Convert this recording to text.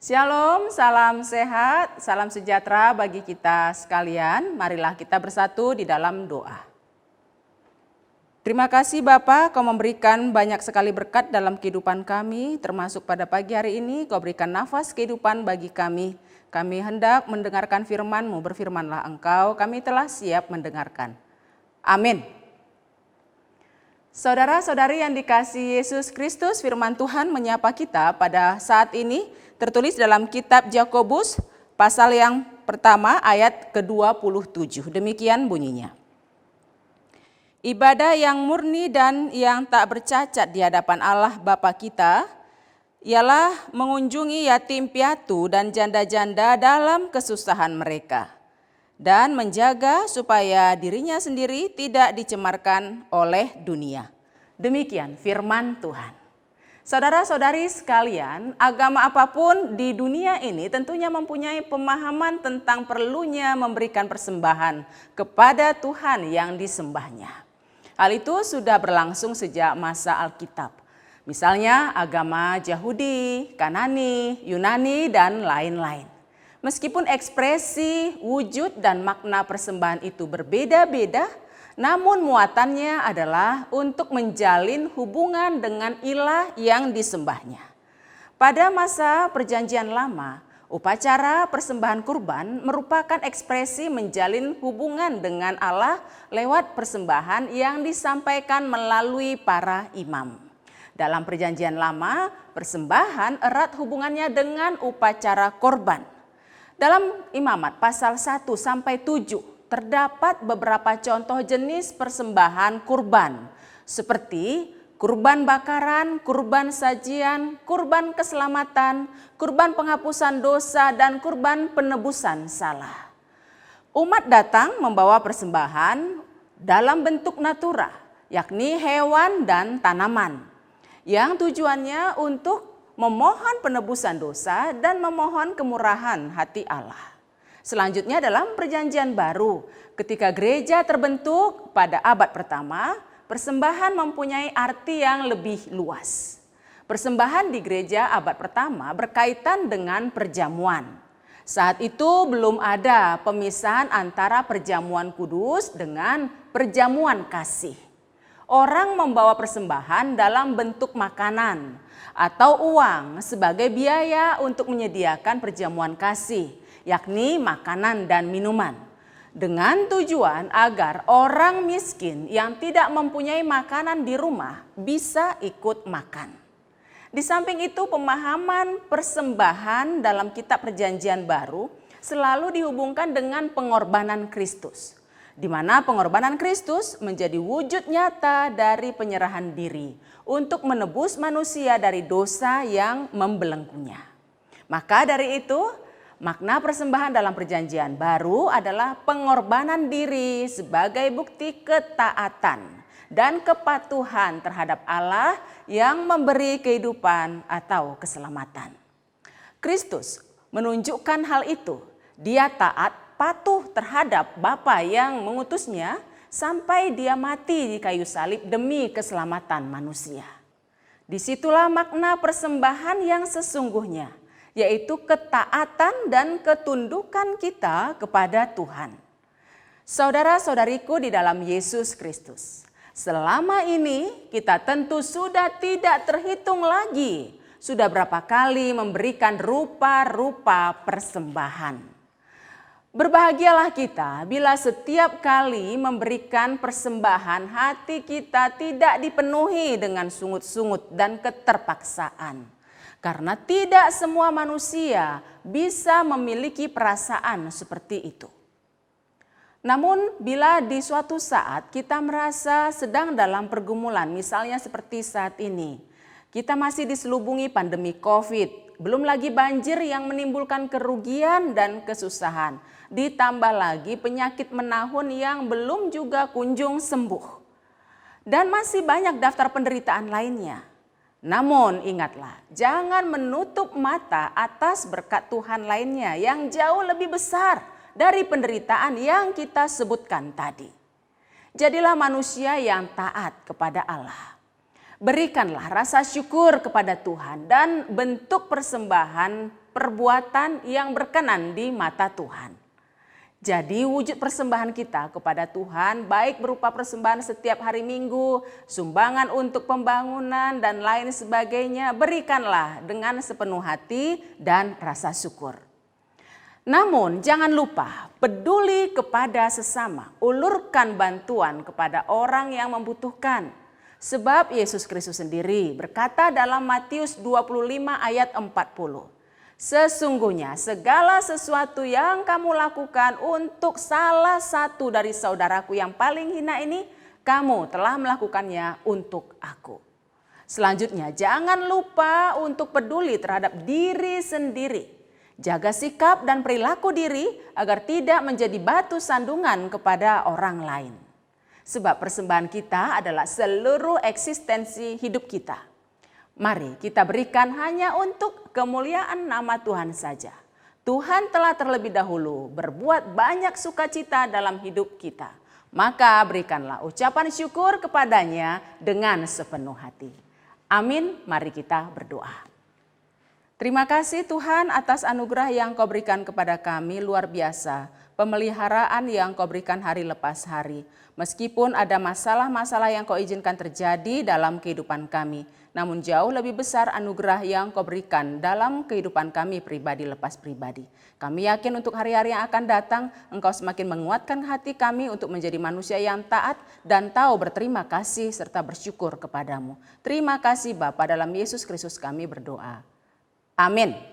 Shalom, salam sehat, salam sejahtera bagi kita sekalian. Marilah kita bersatu di dalam doa. Terima kasih Bapa, Kau memberikan banyak sekali berkat dalam kehidupan kami, termasuk pada pagi hari ini Kau berikan nafas kehidupan bagi kami. Kami hendak mendengarkan firman-Mu, berfirmanlah Engkau, kami telah siap mendengarkan. Amin. Saudara-saudari yang dikasihi Yesus Kristus, firman Tuhan menyapa kita pada saat ini tertulis dalam kitab Yakobus pasal yang pertama ayat ke-27. Demikian bunyinya. Ibadah yang murni dan yang tak bercacat di hadapan Allah Bapa kita ialah mengunjungi yatim piatu dan janda-janda dalam kesusahan mereka dan menjaga supaya dirinya sendiri tidak dicemarkan oleh dunia. Demikian firman Tuhan. Saudara-saudari sekalian, agama apapun di dunia ini tentunya mempunyai pemahaman tentang perlunya memberikan persembahan kepada Tuhan yang disembahnya. Hal itu sudah berlangsung sejak masa Alkitab. Misalnya agama Yahudi, Kanani, Yunani, dan lain-lain. Meskipun ekspresi, wujud, dan makna persembahan itu berbeda-beda, namun muatannya adalah untuk menjalin hubungan dengan ilah yang disembahnya. Pada masa Perjanjian Lama, upacara persembahan kurban merupakan ekspresi menjalin hubungan dengan Allah lewat persembahan yang disampaikan melalui para imam. Dalam Perjanjian Lama, persembahan erat hubungannya dengan upacara korban. Dalam Imamat pasal 1 sampai 7 terdapat beberapa contoh jenis persembahan kurban seperti kurban bakaran, kurban sajian, kurban keselamatan, kurban penghapusan dosa, dan kurban penebusan salah. Umat datang membawa persembahan dalam bentuk natura, yakni hewan dan tanaman, yang tujuannya untuk memohon penebusan dosa dan memohon kemurahan hati Allah. Selanjutnya dalam Perjanjian Baru, ketika gereja terbentuk pada abad pertama, persembahan mempunyai arti yang lebih luas. Persembahan di gereja abad pertama berkaitan dengan perjamuan. Saat itu belum ada pemisahan antara perjamuan kudus dengan perjamuan kasih. Orang membawa persembahan dalam bentuk makanan atau uang sebagai biaya untuk menyediakan perjamuan kasih, yakni makanan dan minuman, dengan tujuan agar orang miskin yang tidak mempunyai makanan di rumah bisa ikut makan. Di samping itu, pemahaman persembahan dalam kitab Perjanjian Baru selalu dihubungkan dengan pengorbanan Kristus, di mana pengorbanan Kristus menjadi wujud nyata dari penyerahan diri untuk menebus manusia dari dosa yang membelenggunya. Maka dari itu, makna persembahan dalam Perjanjian Baru adalah pengorbanan diri sebagai bukti ketaatan dan kepatuhan terhadap Allah yang memberi kehidupan atau keselamatan. Kristus menunjukkan hal itu. Dia taat, patuh terhadap Bapa yang mengutusnya sampai dia mati di kayu salib demi keselamatan manusia. Disitulah makna persembahan yang sesungguhnya, yaitu ketaatan dan ketundukan kita kepada Tuhan. Saudara-saudariku di dalam Yesus Kristus, selama ini kita tentu sudah tidak terhitung lagi sudah berapa kali memberikan rupa-rupa persembahan. Berbahagialah kita bila setiap kali memberikan persembahan hati kita tidak dipenuhi dengan sungut-sungut dan keterpaksaan. Karena tidak semua manusia bisa memiliki perasaan seperti itu. Namun bila di suatu saat kita merasa sedang dalam pergumulan, misalnya seperti saat ini, kita masih diselubungi pandemi COVID, belum lagi banjir yang menimbulkan kerugian dan kesusahan, ditambah lagi penyakit menahun yang belum juga kunjung sembuh. Dan masih banyak daftar penderitaan lainnya. Namun ingatlah, jangan menutup mata atas berkat Tuhan lainnya yang jauh lebih besar dari penderitaan yang kita sebutkan tadi. Jadilah manusia yang taat kepada Allah. Berikanlah rasa syukur kepada Tuhan dan bentuk persembahan perbuatan yang berkenan di mata Tuhan. Jadi wujud persembahan kita kepada Tuhan baik berupa persembahan setiap hari Minggu, sumbangan untuk pembangunan dan lain sebagainya, berikanlah dengan sepenuh hati dan rasa syukur. Namun jangan lupa peduli kepada sesama, ulurkan bantuan kepada orang yang membutuhkan. Sebab Yesus Kristus sendiri berkata dalam Matius 25 ayat 40. Sesungguhnya segala sesuatu yang kamu lakukan untuk salah satu dari saudaraku yang paling hina ini, kamu telah melakukannya untuk aku. Selanjutnya, jangan lupa untuk peduli terhadap diri sendiri. Jaga sikap dan perilaku diri agar tidak menjadi batu sandungan kepada orang lain. Sebab persembahan kita adalah seluruh eksistensi hidup kita. Mari kita berikan hanya untuk kemuliaan nama Tuhan saja. Tuhan telah terlebih dahulu berbuat banyak sukacita dalam hidup kita. Maka berikanlah ucapan syukur kepadanya dengan sepenuh hati. Amin, mari kita berdoa. Terima kasih Tuhan atas anugerah yang Kau berikan kepada kami luar biasa. Pemeliharaan yang Kau berikan hari lepas hari. Meskipun ada masalah-masalah yang Kau izinkan terjadi dalam kehidupan kami. Namun jauh lebih besar anugerah yang Kau berikan dalam kehidupan kami pribadi lepas pribadi. Kami yakin untuk hari-hari yang akan datang Engkau semakin menguatkan hati kami untuk menjadi manusia yang taat dan tahu berterima kasih serta bersyukur kepadamu. Terima kasih Bapa, dalam Yesus Kristus kami berdoa. Amin.